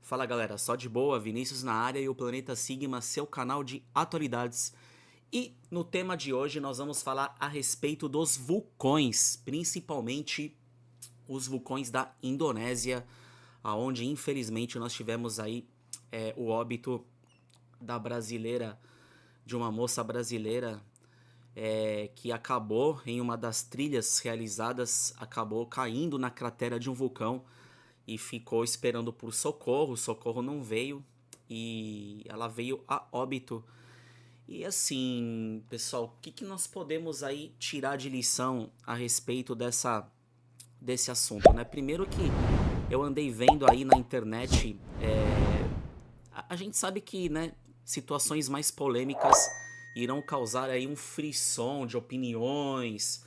Fala galera, só de boa, Vinícius na área e o Planeta Sigma, seu canal de atualidades. E no tema de hoje nós vamos falar a respeito dos vulcões, principalmente os vulcões da Indonésia, aonde infelizmente nós tivemos aí o óbito da brasileira, de uma moça brasileira que acabou em uma das trilhas realizadas, acabou caindo na cratera de um vulcão e ficou esperando por socorro. O socorro não veio e ela veio a óbito. E assim, pessoal, o que nós podemos aí tirar de lição a respeito desse assunto, né? Primeiro que eu andei vendo aí na internet, a gente sabe que, né, situações mais polêmicas irão causar aí um frisson de opiniões,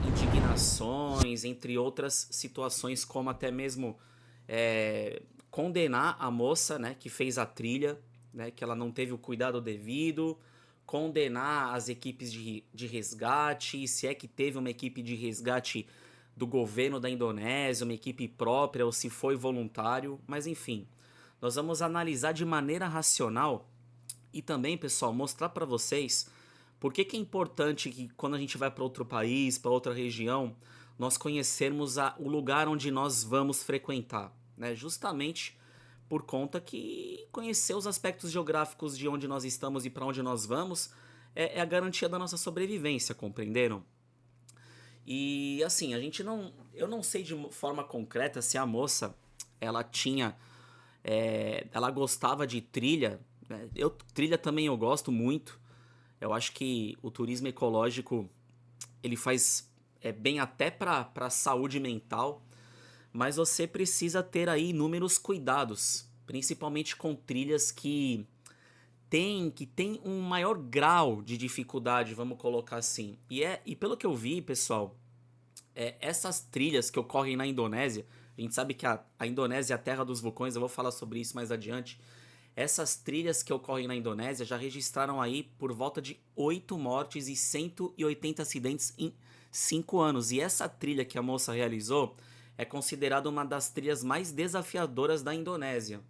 indignações, entre outras situações, como até mesmo condenar a moça, né, que fez a trilha, né, que ela não teve o cuidado devido, condenar as equipes de resgate, se é que teve uma equipe de resgate do governo da Indonésia, uma equipe própria ou se foi voluntário, mas enfim, nós vamos analisar de maneira racional e também, pessoal, mostrar para vocês por que é importante que quando a gente vai para outro país, para outra região, nós conhecermos o lugar onde nós vamos frequentar, né? Justamente por conta que conhecer os aspectos geográficos de onde nós estamos e para onde nós vamos é a garantia da nossa sobrevivência, compreenderam? E assim, eu não sei de forma concreta se a moça ela tinha, ela gostava de trilha, né? Trilha também eu gosto muito. Eu acho que o turismo ecológico ele faz bem até para a saúde mental, mas você precisa ter aí inúmeros cuidados, principalmente com trilhas que tem um maior grau de dificuldade, vamos colocar assim. E pelo que eu vi, pessoal, essas trilhas que ocorrem na Indonésia, a gente sabe que a Indonésia é a terra dos vulcões, eu vou falar sobre isso mais adiante. Essas trilhas que ocorrem na Indonésia já registraram aí por volta de 8 mortes e 180 acidentes em 5 anos. E essa trilha que a moça realizou é considerada uma das trilhas mais desafiadoras da Indonésia.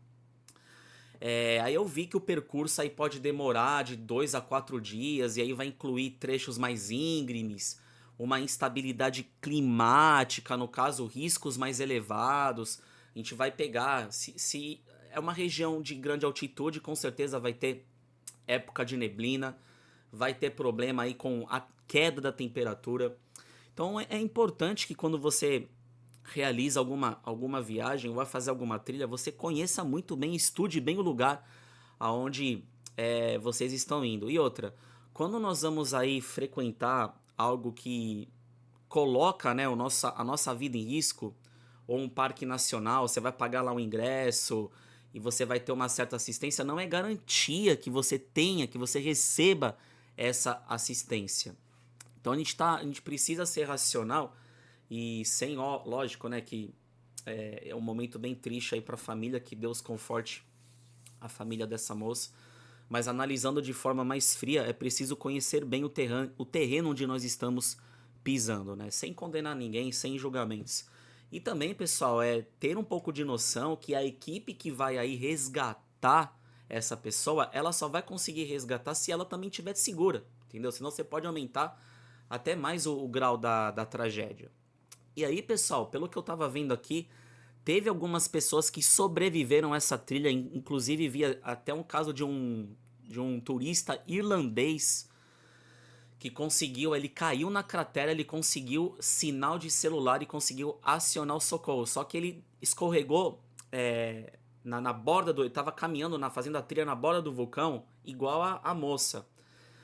Aí eu vi que o percurso aí pode demorar de 2 a 4 dias, e aí vai incluir trechos mais íngremes, uma instabilidade climática, no caso, riscos mais elevados. A gente vai pegar, se é uma região de grande altitude, com certeza vai ter época de neblina, vai ter problema aí com a queda da temperatura. Então é importante que quando você realiza alguma viagem ou vai fazer alguma trilha, você conheça muito bem, estude bem o lugar aonde vocês estão indo. E outra, quando nós vamos aí frequentar algo que coloca, né, a nossa vida em risco, ou um parque nacional, você vai pagar lá um ingresso e você vai ter uma certa assistência, não é garantia que você tenha, que você receba essa assistência. Então a gente precisa ser racional e sem, lógico, né, que é um momento bem triste aí para a família, que Deus conforte a família dessa moça. Mas analisando de forma mais fria, é preciso conhecer bem o terreno onde nós estamos pisando, né? Sem condenar ninguém, sem julgamentos. E também, pessoal, é ter um pouco de noção que a equipe que vai aí resgatar essa pessoa, ela só vai conseguir resgatar se ela também estiver segura, entendeu? Senão você pode aumentar até mais o grau da tragédia. E aí, pessoal, pelo que eu tava vendo aqui, teve algumas pessoas que sobreviveram a essa trilha, inclusive via até um caso de um turista irlandês que conseguiu, ele caiu na cratera, ele conseguiu sinal de celular e conseguiu acionar o socorro. Só que ele escorregou na borda ele tava caminhando, fazendo a trilha na borda do vulcão, igual a moça.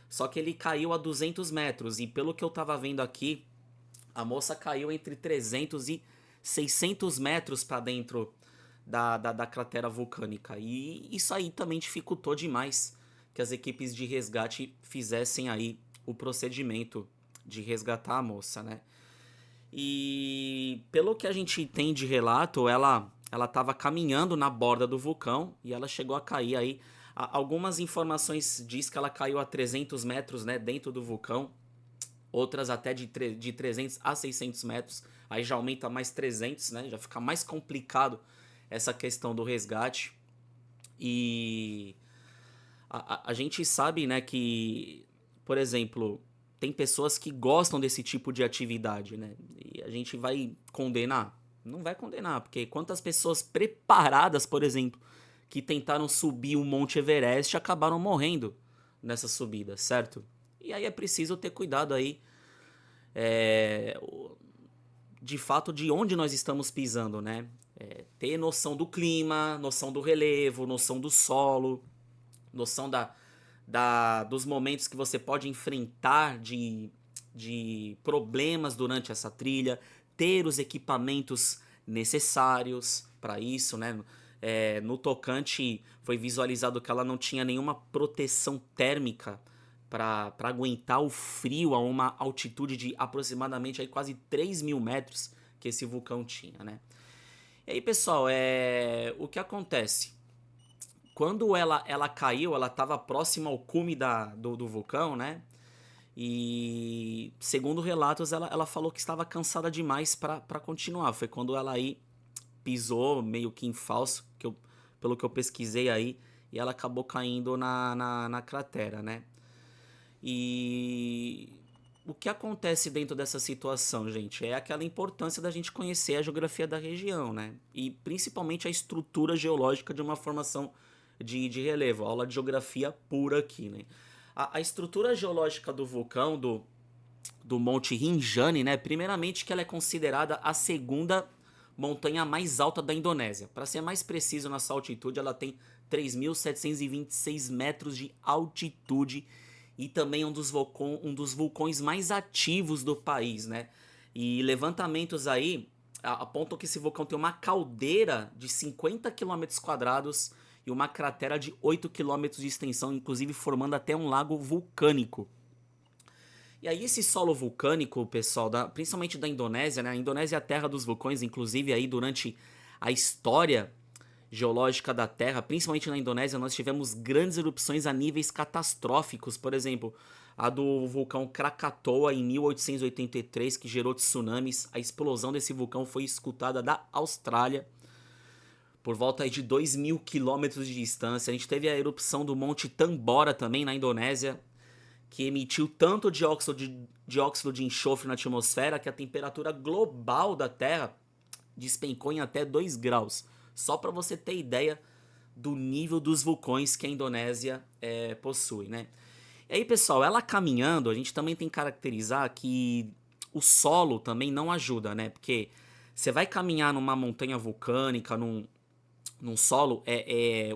Só que ele caiu a 200 metros e pelo que eu tava vendo aqui, a moça caiu entre 300 e 600 metros para dentro da cratera vulcânica. E isso aí também dificultou demais que as equipes de resgate fizessem aí o procedimento de resgatar a moça, né? E pelo que a gente tem de relato, ela estava caminhando na borda do vulcão e ela chegou a cair aí. Algumas informações diz que ela caiu a 300 metros, né, dentro do vulcão, outras até de 300 a 600 metros, aí já aumenta mais 300, né? Já fica mais complicado essa questão do resgate. E a gente sabe, né, que, por exemplo, tem pessoas que gostam desse tipo de atividade, né? E a gente vai condenar? Não vai condenar, porque quantas pessoas preparadas, por exemplo, que tentaram subir o Monte Everest acabaram morrendo nessa subida, certo? E aí é preciso ter cuidado aí, de fato, de onde nós estamos pisando, né? Ter noção do clima, noção do relevo, noção do solo, noção dos momentos que você pode enfrentar de problemas durante essa trilha, ter os equipamentos necessários para isso, né? No tocante, foi visualizado que ela não tinha nenhuma proteção térmica para aguentar o frio a uma altitude de aproximadamente aí quase 3.000 metros que esse vulcão tinha, né? E aí, pessoal, o que acontece? Quando ela caiu, ela estava próxima ao cume do vulcão, né? E segundo relatos, ela falou que estava cansada demais para continuar. Foi quando ela aí pisou meio que em falso, pelo que eu pesquisei aí, e ela acabou caindo na cratera, né? E o que acontece dentro dessa situação, gente, é aquela importância da gente conhecer a geografia da região, né? E principalmente a estrutura geológica de uma formação de relevo. Aula de geografia pura aqui, né? A estrutura geológica do vulcão, do Monte Rinjani, né? Primeiramente que ela é considerada a segunda montanha mais alta da Indonésia. Para ser mais preciso, nessa altitude ela tem 3.726 metros de altitude e também um dos vulcões mais ativos do país, né? E levantamentos aí apontam que esse vulcão tem uma caldeira de 50 quilômetros quadrados e uma cratera de 8 quilômetros de extensão, inclusive formando até um lago vulcânico. E aí esse solo vulcânico, pessoal, principalmente da Indonésia, né? A Indonésia é a terra dos vulcões, inclusive aí durante a história geológica da Terra, principalmente na Indonésia, nós tivemos grandes erupções a níveis catastróficos. Por exemplo, a do vulcão Krakatoa em 1883, que gerou tsunamis. A explosão desse vulcão foi escutada da Austrália, por volta de 2.000 quilômetros de distância. A gente teve a erupção do Monte Tambora também na Indonésia, que emitiu tanto dióxido de enxofre na atmosfera que a temperatura global da Terra despencou em até 2 graus. Só para você ter ideia do nível dos vulcões que a Indonésia possui, né? E aí, pessoal, ela caminhando, a gente também tem que caracterizar que o solo também não ajuda, né? Porque você vai caminhar numa montanha vulcânica, num solo,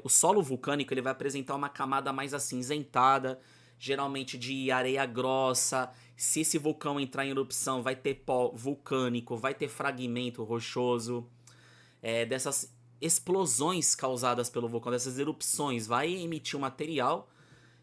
o solo vulcânico ele vai apresentar uma camada mais acinzentada, geralmente de areia grossa. Se esse vulcão entrar em erupção, vai ter pó vulcânico, vai ter fragmento rochoso. Dessas explosões causadas pelo vulcão, dessas erupções, vai emitir um material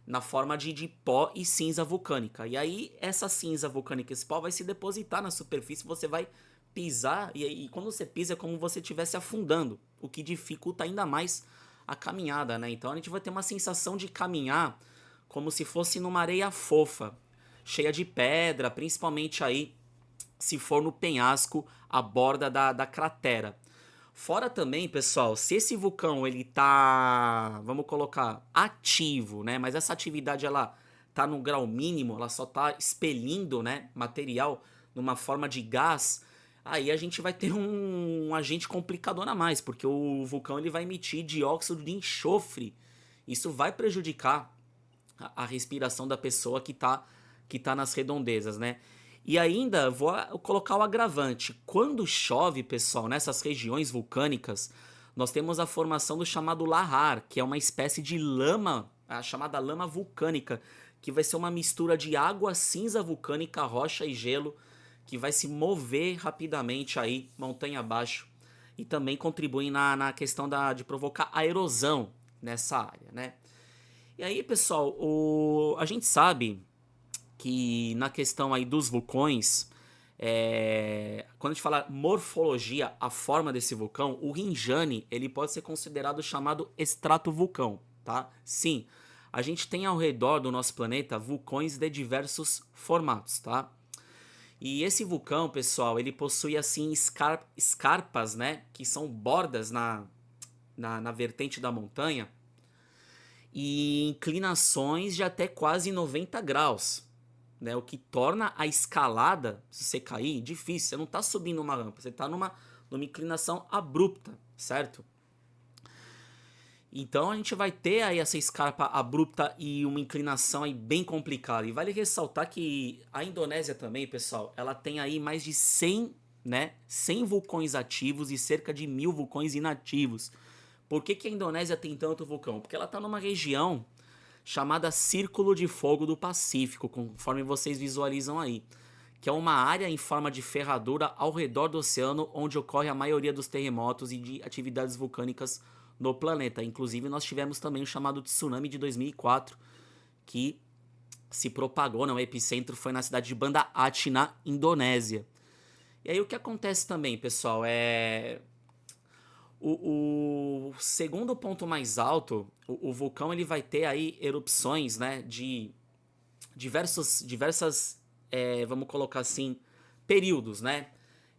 na forma de pó e cinza vulcânica. E aí, essa cinza vulcânica, esse pó, vai se depositar na superfície, você vai pisar, e quando você pisa é como se você estivesse afundando, o que dificulta ainda mais a caminhada, né? Então a gente vai ter uma sensação de caminhar como se fosse numa areia fofa, cheia de pedra, principalmente aí se for no penhasco à borda da cratera. Fora também, pessoal, se esse vulcão ele tá, vamos colocar, ativo, né? Mas essa atividade ela tá no grau mínimo, ela só tá expelindo, né, material numa forma de gás. Aí a gente vai ter um agente complicador a mais, porque o vulcão ele vai emitir dióxido de enxofre. Isso vai prejudicar a respiração da pessoa que tá nas redondezas, né? E ainda vou colocar o agravante. Quando chove, pessoal, nessas regiões vulcânicas, nós temos a formação do chamado lahar, que é uma espécie de lama, a chamada lama vulcânica, que vai ser uma mistura de água cinza vulcânica, rocha e gelo, que vai se mover rapidamente aí, montanha abaixo, e também contribui na questão de provocar a erosão nessa área, né? E aí, pessoal, a gente sabe que na questão aí dos vulcões, quando a gente fala morfologia, a forma desse vulcão, o Rinjani ele pode ser considerado chamado estratovulcão, tá? Sim, a gente tem ao redor do nosso planeta vulcões de diversos formatos, tá? E esse vulcão, pessoal, ele possui assim escarpas, né, que são bordas na vertente da montanha e inclinações de até quase 90 graus, né? O que torna a escalada, se você cair, difícil. Você não está subindo uma rampa, você está numa inclinação abrupta, certo? Então a gente vai ter aí essa escarpa abrupta e uma inclinação aí bem complicada. E vale ressaltar que a Indonésia também, pessoal, ela tem aí mais de 100, né, 100 vulcões ativos e cerca de 1000 vulcões inativos. Por que a Indonésia tem tanto vulcão? Porque ela está numa região chamada Círculo de Fogo do Pacífico, conforme vocês visualizam aí, que é uma área em forma de ferradura ao redor do oceano onde ocorre a maioria dos terremotos e de atividades vulcânicas no planeta. Inclusive nós tivemos também o chamado tsunami de 2004, que se propagou, né? O epicentro foi na cidade de Banda Aceh, na Indonésia. E aí o que acontece também, pessoal, o segundo ponto mais alto, o vulcão ele vai ter aí erupções, né, de diversas, vamos colocar assim, períodos, né?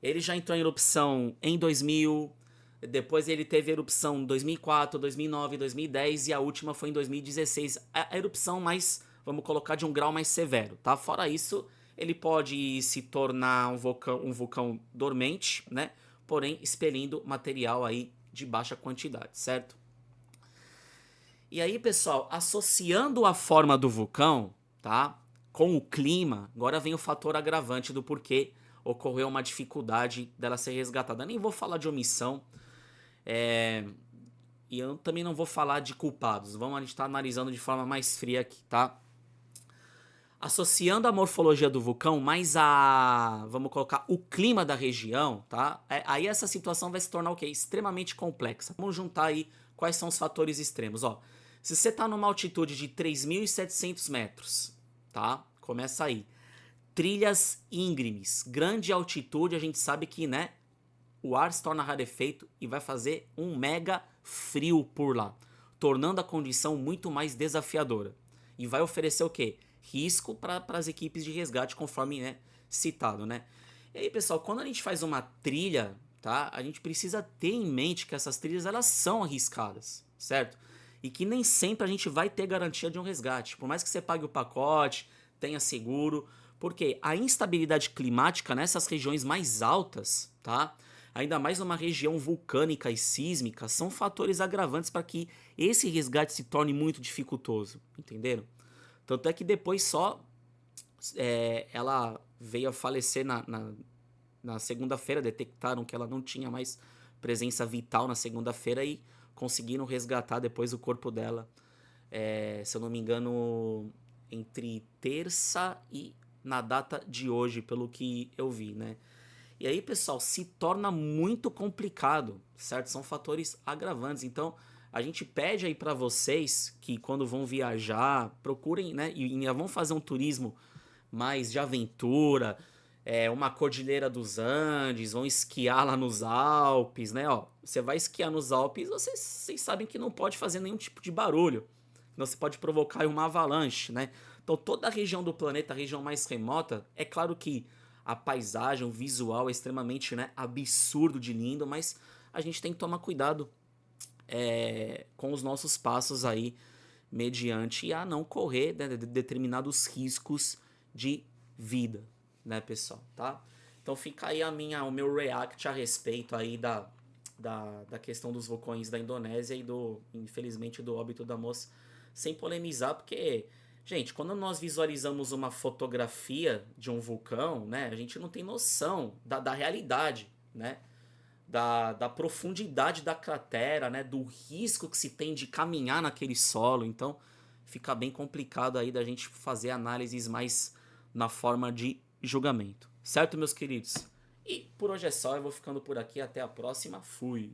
Ele já entrou em erupção em 2000, depois ele teve erupção em 2004, 2009, 2010 e a última foi em 2016. A erupção mais, vamos colocar, de um grau mais severo, tá? Fora isso, ele pode se tornar um vulcão dormente, né? Porém expelindo material aí de baixa quantidade, certo? E aí, pessoal, associando a forma do vulcão, tá, com o clima, agora vem o fator agravante do porquê ocorreu uma dificuldade dela ser resgatada. Eu nem vou falar de omissão, e eu também não vou falar de culpados. A gente estar analisando de forma mais fria aqui, tá? Associando a morfologia do vulcão mais vamos colocar, o clima da região, tá? Aí essa situação vai se tornar o quê? Extremamente complexa. Vamos juntar aí quais são os fatores extremos, ó. Se você tá numa altitude de 3.700 metros, tá? Começa aí. Trilhas íngremes, grande altitude, a gente sabe que, né, o ar se torna rarefeito e vai fazer um mega frio por lá, tornando a condição muito mais desafiadora. E vai oferecer o quê? Risco para as equipes de resgate, conforme, né, citado, né? E aí, pessoal, quando a gente faz uma trilha, tá? A gente precisa ter em mente que essas trilhas elas são arriscadas, certo? E que nem sempre a gente vai ter garantia de um resgate. Por mais que você pague o pacote, tenha seguro, porque a instabilidade climática nessas regiões mais altas, tá? Ainda mais numa região vulcânica e sísmica, são fatores agravantes para que esse resgate se torne muito dificultoso, entenderam? Tanto é que depois ela veio a falecer na segunda-feira, detectaram que ela não tinha mais presença vital na segunda-feira e conseguiram resgatar depois o corpo dela, se eu não me engano, entre terça e na data de hoje, pelo que eu vi, né? E aí, pessoal, se torna muito complicado, certo? São fatores agravantes. Então, a gente pede aí para vocês que quando vão viajar, procurem, né? E vão fazer um turismo mais de aventura, uma Cordilheira dos Andes, vão esquiar lá nos Alpes, né? Ó, você vai esquiar nos Alpes, vocês sabem que não pode fazer nenhum tipo de barulho. Senão você pode provocar uma avalanche, né? Então, toda a região do planeta, a região mais remota, é claro que a paisagem, o visual é extremamente, né, absurdo de lindo, mas a gente tem que tomar cuidado com os nossos passos aí, mediante a não correr, né, determinados riscos de vida, né, pessoal, tá? Então fica aí o meu react a respeito aí da questão dos vulcões da Indonésia e infelizmente, do óbito da moça, sem polemizar, porque, gente, quando nós visualizamos uma fotografia de um vulcão, né, a gente não tem noção da realidade, né, da profundidade da cratera, né, do risco que se tem de caminhar naquele solo. Então, fica bem complicado aí da gente fazer análises mais na forma de julgamento. Certo, meus queridos? E por hoje é só, eu vou ficando por aqui. Até a próxima. Fui!